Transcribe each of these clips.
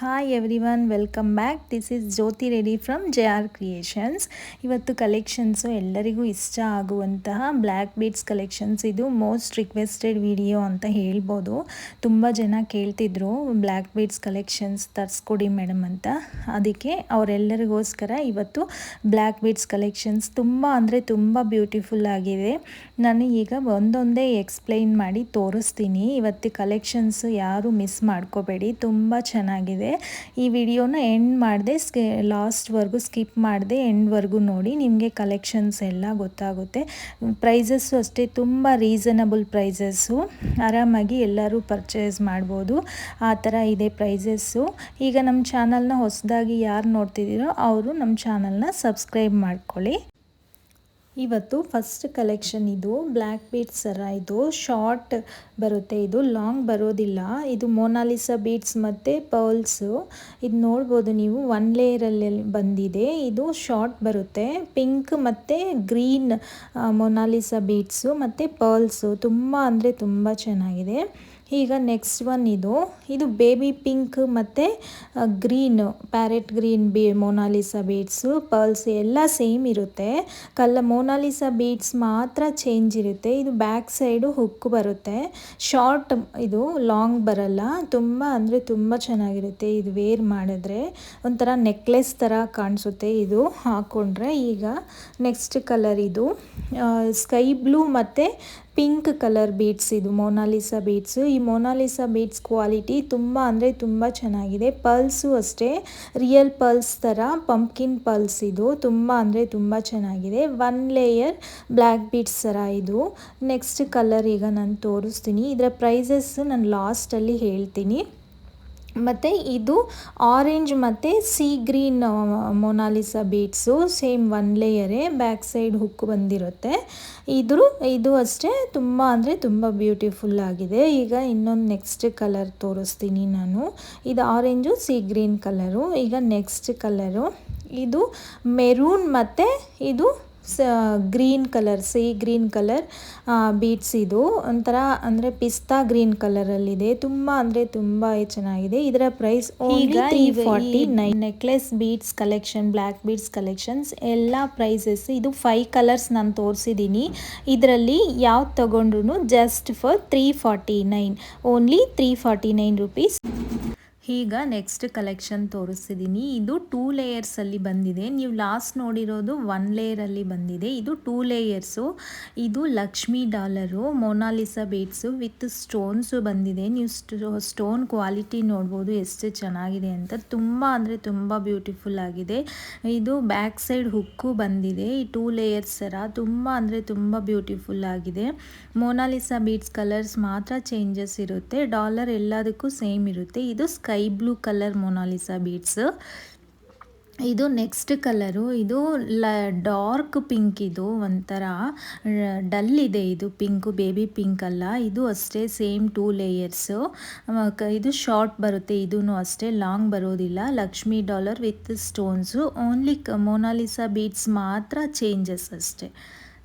Hi everyone, welcome back. This is Jyothi Reddy from JR creations. ಇವತ್ತು collections ಎಲ್ಲರಿಗೂ ಇಷ್ಟ ಆಗುವಂತಹ ಬ್ಲ್ಯಾಕ್ ಬೀಡ್ಸ್ ಕಲೆಕ್ಷನ್ಸ್. ಇದು ಮೋಸ್ಟ್ ರಿಕ್ವೆಸ್ಟೆಡ್ ವಿಡಿಯೋ ಅಂತ ಹೇಳ್ಬೋದು. ತುಂಬ ಜನ ಕೇಳ್ತಿದ್ರು ಬ್ಲ್ಯಾಕ್ ಬೀಡ್ಸ್ ಕಲೆಕ್ಷನ್ಸ್ ತರಿಸ್ಕೊಡಿ ಮೇಡಮ್ ಅಂತ. ಅದಕ್ಕೆ ಅವರೆಲ್ಲರಿಗೋಸ್ಕರ ಇವತ್ತು ಬ್ಲ್ಯಾಕ್ ಬೀಡ್ಸ್ ಕಲೆಕ್ಷನ್ಸ್ ತುಂಬ ಅಂದರೆ ತುಂಬ ಬ್ಯೂಟಿಫುಲ್ ಆಗಿದೆ. ನಾನು ಈಗ ಒಂದೊಂದೇ ಎಕ್ಸ್ಪ್ಲೈನ್ ಮಾಡಿ ತೋರಿಸ್ತೀನಿ. ಇವತ್ತು ಕಲೆಕ್ಷನ್ಸು ಯಾರು ಮಿಸ್ ಮಾಡ್ಕೋಬೇಡಿ, ತುಂಬ ಚೆನ್ನಾಗಿದೆ. ಈ ವಿಡಿಯೋನ ಎಂಡ್ ಮಾಡದೆ ಲಾಸ್ಟ್ವರೆಗೂ ಸ್ಕಿಪ್ ಮಾಡದೆ ಎಂಡ್ವರೆಗೂ ನೋಡಿ, ನಿಮಗೆ ಕಲೆಕ್ಷನ್ಸ್ ಎಲ್ಲ ಗೊತ್ತಾಗುತ್ತೆ. ಪ್ರೈಸಸ್ಸು ಅಷ್ಟೇ ತುಂಬ ರೀಸನಬಲ್ ಪ್ರೈಸಸ್ಸು, ಆರಾಮಾಗಿ ಎಲ್ಲರೂ ಪರ್ಚೇಸ್ ಮಾಡ್ಬೋದು, ಆ ಥರ ಇದೆ ಪ್ರೈಸಸ್ಸು. ಈಗ ನಮ್ಮ ಚಾನಲ್ನ ಹೊಸದಾಗಿ ಯಾರು ನೋಡ್ತಿದ್ದೀರೋ ಅವರು ನಮ್ಮ ಚಾನಲ್ನ ಸಬ್ಸ್ಕ್ರೈಬ್ ಮಾಡ್ಕೊಳ್ಳಿ. ಇವತ್ತು ಫಸ್ಟ್ ಕಲೆಕ್ಷನ್ ಇದು ಬ್ಲ್ಯಾಕ್ ಬೀಡ್ಸ್ ಸರ. ಇದು ಶಾರ್ಟ್ ಬರುತ್ತೆ, ಇದು ಲಾಂಗ್ ಬರೋದಿಲ್ಲ. ಇದು ಮೊನಾಲಿಸಾ ಬೀಡ್ಸ್ ಮತ್ತು ಪರ್ಲ್ಸು. ಇದು ನೋಡ್ಬೋದು ನೀವು, ಒನ್ ಲೇಯರಲ್ಲಿ ಬಂದಿದೆ. ಇದು ಶಾರ್ಟ್ ಬರುತ್ತೆ, ಪಿಂಕ್ ಮತ್ತು ಗ್ರೀನ್ ಮೊನಾಲಿಸಾ ಬೀಡ್ಸು ಮತ್ತು ಪರ್ಲ್ಸು. ತುಂಬ ಅಂದರೆ ತುಂಬ ಚೆನ್ನಾಗಿದೆ. ಈಗ ನೆಕ್ಸ್ಟ್ ಒನ್ ಇದು ಬೇಬಿ ಪಿಂಕ್ ಮತ್ತು green, parrot green Mona Lisa beads, pearls ಎಲ್ಲ ಸೇಮ್ ಇರುತ್ತೆ. ಮೊನಾಲಿಸಾ ಬೀಡ್ಸ್ ಮಾತ್ರ ಚೇಂಜ್ ಇರುತ್ತೆ. ಇದು ಬ್ಯಾಕ್ ಸೈಡು ಹುಕ್ ಬರುತ್ತೆ, ಶಾರ್ಟ್, ಇದು ಲಾಂಗ್ ಬರಲ್ಲ. ತುಂಬ ಅಂದರೆ ತುಂಬ ಚೆನ್ನಾಗಿರುತ್ತೆ. ಇದು ವೇರ್ ಮಾಡಿದ್ರೆ ಒಂಥರ ನೆಕ್ಲೆಸ್ ಥರ ಕಾಣಿಸುತ್ತೆ ಇದು ಹಾಕ್ಕೊಂಡ್ರೆ. ಈಗ ನೆಕ್ಸ್ಟ್ ಕಲರ್ ಇದು ಸ್ಕೈ ಬ್ಲೂ ಮತ್ತು ಪಿಂಕ್ ಕಲರ್ ಬೀಡ್ಸ್. ಇದು ಮೊನಾಲಿಸಾ ಬೀಡ್ಸು. ಈ ಮೊನಾಲಿಸಾ ಬೀಡ್ಸ್ ಕ್ವಾಲಿಟಿ ತುಂಬ ಅಂದರೆ ತುಂಬ ಚೆನ್ನಾಗಿದೆ. ಪಲ್ಸು ಅಷ್ಟೇ ರಿಯಲ್ ಪಲ್ಸ್ ಥರ ಪಂಪ್ಕಿನ್ ಪಲ್ಸ್. ಇದು ತುಂಬ ಅಂದರೆ ತುಂಬ ಚೆನ್ನಾಗಿದೆ. ಒನ್ ಲೇಯರ್ ಬ್ಲ್ಯಾಕ್ ಬೀಡ್ಸ್ ಥರ ಇದು. ನೆಕ್ಸ್ಟ್ ಕಲರ್ ಈಗ ನಾನು ತೋರಿಸ್ತೀನಿ. ಇದರ ಪ್ರೈಸಸ್ ನಾನು ಲಾಸ್ಟಲ್ಲಿ ಹೇಳ್ತೀನಿ. ಮತ್ತು ಇದು ಆರೆಂಜ್ ಮತ್ತು sea green Mona Lisa beads, same one ಲೇಯರೇ, ಬ್ಯಾಕ್ ಸೈಡ್ ಹುಕ್ ಬಂದಿರುತ್ತೆ. ಇದು ಅಷ್ಟೇ ತುಂಬ ಅಂದರೆ ತುಂಬ ಬ್ಯೂಟಿಫುಲ್ ಆಗಿದೆ. ಈಗ ಇನ್ನೊಂದು ನೆಕ್ಸ್ಟ್ ಕಲರ್ ತೋರಿಸ್ತೀನಿ ನಾನು. ಇದು ಆರೆಂಜು ಸಿ ಗ್ರೀನ್ ಕಲರು. ಈಗ ನೆಕ್ಸ್ಟ್ ಕಲರು ಇದು ಮೆರೂನ್ ಮತ್ತು ಇದು green colour, C green colour beads. ಇದು ಒಂಥರ ಅಂದರೆ ಪಿಸ್ತಾ ಗ್ರೀನ್ ಕಲರಲ್ಲಿದೆ. ತುಂಬ ಅಂದರೆ ತುಂಬ ಚೆನ್ನಾಗಿದೆ. ಇದರ ಪ್ರೈಸ್ ಈಗ 349. Necklace beads collection, black beads collections ಎಲ್ಲ ಪ್ರೈಸಸ್. ಇದು 5 ಕಲರ್ಸ್ ನಾನು ತೋರಿಸಿದ್ದೀನಿ. ಇದರಲ್ಲಿ ಯಾವ್ದು ತಗೊಂಡ್ರು ಜಸ್ಟ್ ಫಾರ್ 349, ಓನ್ಲಿ 349 ರುಪೀಸ್. ಈಗ ನೆಕ್ಸ್ಟ್ ಕಲೆಕ್ಷನ್ ತೋರಿಸ್ತಿದ್ದೀನಿ. ಇದು 2 ಲೇಯರ್ಸಲ್ಲಿ ಬಂದಿದೆ. ನೀವು ಲಾಸ್ಟ್ ನೋಡಿರೋದು 1 ಲೇಯರಲ್ಲಿ ಬಂದಿದೆ. ಇದು 2 ಲೇಯರ್ಸು. ಇದು Lakshmi dollar Mona Lisa beads with stones ಬಂದಿದೆ. ನೀವು ಸ್ಟೋನ್ ಕ್ವಾಲಿಟಿ ನೋಡ್ಬೋದು ಎಷ್ಟು ಚೆನ್ನಾಗಿದೆ ಅಂತ. ತುಂಬ ಅಂದರೆ ತುಂಬ ಬ್ಯೂಟಿಫುಲ್ ಆಗಿದೆ. ಇದು ಬ್ಯಾಕ್ ಸೈಡ್ ಹುಕ್ಕು ಬಂದಿದೆ. ಈ 2 ಲೇಯರ್ಸ್ ಥರ ತುಂಬ ಅಂದರೆ ತುಂಬ ಬ್ಯೂಟಿಫುಲ್ ಆಗಿದೆ. ಮೊನಾಲಿಸಾ ಬೀಡ್ಸ್ ಕಲರ್ಸ್ ಮಾತ್ರ ಚೇಂಜಸ್ ಇರುತ್ತೆ, ಡಾಲರ್ ಎಲ್ಲದಕ್ಕೂ ಸೇಮ್ ಇರುತ್ತೆ. ಇದು sky blue colour Mona Lisa beads. ಇದು ನೆಕ್ಸ್ಟ್ ಕಲರು, ಇದು ಡಾರ್ಕ್ ಪಿಂಕ್. ಇದು ಒಂಥರ ಡಲ್ ಇದೆ. ಇದು ಪಿಂಕು, ಬೇಬಿ ಪಿಂಕ್ ಅಲ್ಲ. ಇದು ಅಷ್ಟೇ ಸೇಮ್ 2 ಲೇಯರ್ಸು. ಇದು ಶಾರ್ಟ್ ಬರುತ್ತೆ, ಇದೂ ಅಷ್ಟೇ ಲಾಂಗ್ ಬರೋದಿಲ್ಲ. Lakshmi dollar with stones, only Mona Lisa beads ಮಾತ್ರ ಚೇಂಜಸ್ ಅಷ್ಟೇ.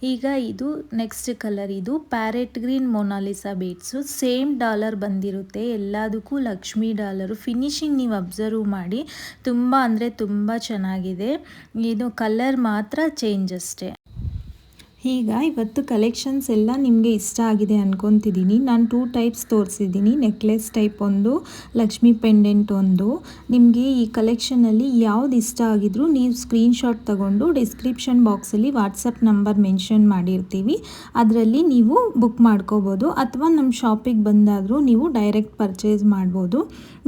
ಈಗ ಇದು ನೆಕ್ಸ್ಟ್ ಕಲರ್, ಇದು parrot green Mona Lisa beads. Same dollar ಬಂದಿರುತ್ತೆ ಎಲ್ಲದಕ್ಕೂ, ಲಕ್ಷ್ಮಿ ಡಾಲರು. ಫಿನಿಶಿಂಗ್ ನೀವು ಅಬ್ಸರ್ವ್ ಮಾಡಿ, ತುಂಬ ಅಂದರೆ ತುಂಬ ಚೆನ್ನಾಗಿದೆ. ಇದು ಕಲರ್ ಮಾತ್ರ ಚೇಂಜ್ ಅಷ್ಟೇ. ಈಗ ಇವತ್ತು ಕಲೆಕ್ಷನ್ಸ್ ಎಲ್ಲ ನಿಮಗೆ ಇಷ್ಟ ಆಗಿದೆ ಅಂದ್ಕೊತಿದ್ದೀನಿ. ನಾನು 2 ಟೈಪ್ಸ್ ತೋರಿಸಿದ್ದೀನಿ, ನೆಕ್ಲೆಸ್ ಟೈಪ್ ಒಂದು, ಲಕ್ಷ್ಮಿ ಪೆಂಡೆಂಟ್ ಒಂದು. ನಿಮಗೆ ಈ ಕಲೆಕ್ಷನಲ್ಲಿ ಯಾವ್ದು ಇಷ್ಟ ಆಗಿದ್ರು ನೀವು ಸ್ಕ್ರೀನ್ಶಾಟ್ ತಗೊಂಡು ಡಿಸ್ಕ್ರಿಪ್ಷನ್ ಬಾಕ್ಸಲ್ಲಿ ವಾಟ್ಸಪ್ ನಂಬರ್ ಮೆನ್ಷನ್ ಮಾಡಿರ್ತೀವಿ, ಅದರಲ್ಲಿ ನೀವು ಬುಕ್ ಮಾಡ್ಕೋಬೋದು. ಅಥವಾ ನಮ್ಮ ಶಾಪಿಗೆ ಬಂದಾದರೂ ನೀವು ಡೈರೆಕ್ಟ್ ಪರ್ಚೇಸ್ ಮಾಡ್ಬೋದು.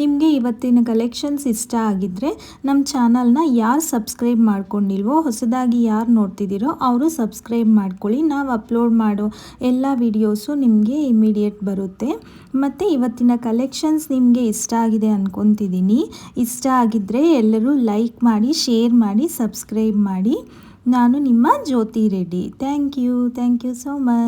ನಿಮಗೆ ಇವತ್ತಿನ ಕಲೆಕ್ಷನ್ಸ್ ಇಷ್ಟ ಆಗಿದ್ದರೆ ನಮ್ಮ ಚಾನಲ್ನ ಯಾರು ಸಬ್ಸ್ಕ್ರೈಬ್ ಮಾಡ್ಕೊಂಡಿಲ್ವೋ, ಹೊಸದಾಗಿ ಯಾರು ನೋಡ್ತಿದ್ದೀರೋ ಅವರು ಸಬ್ಸ್ಕ್ರೈಬ್ ಮಾಡ್ಕೊಳ್ಳಿ. ನಾವು ಅಪ್ಲೋಡ್ ಮಾಡೋ ಎಲ್ಲ ವಿಡಿಯೋಸು ನಿಮಗೆ ಇಮಿಡಿಯೇಟ್ ಬರುತ್ತೆ. ಮತ್ತು ಇವತ್ತಿನ ಕಲೆಕ್ಷನ್ಸ್ ನಿಮಗೆ ಇಷ್ಟ ಆಗಿದೆ ಅಂದ್ಕೊತಿದ್ದೀನಿ. ಇಷ್ಟ ಆಗಿದ್ದರೆ ಎಲ್ಲರೂ ಲೈಕ್ ಮಾಡಿ, ಶೇರ್ ಮಾಡಿ, ಸಬ್ಸ್ಕ್ರೈಬ್ ಮಾಡಿ. ನಾನು ನಿಮ್ಮ Jyothi Reddy. Thank you so much.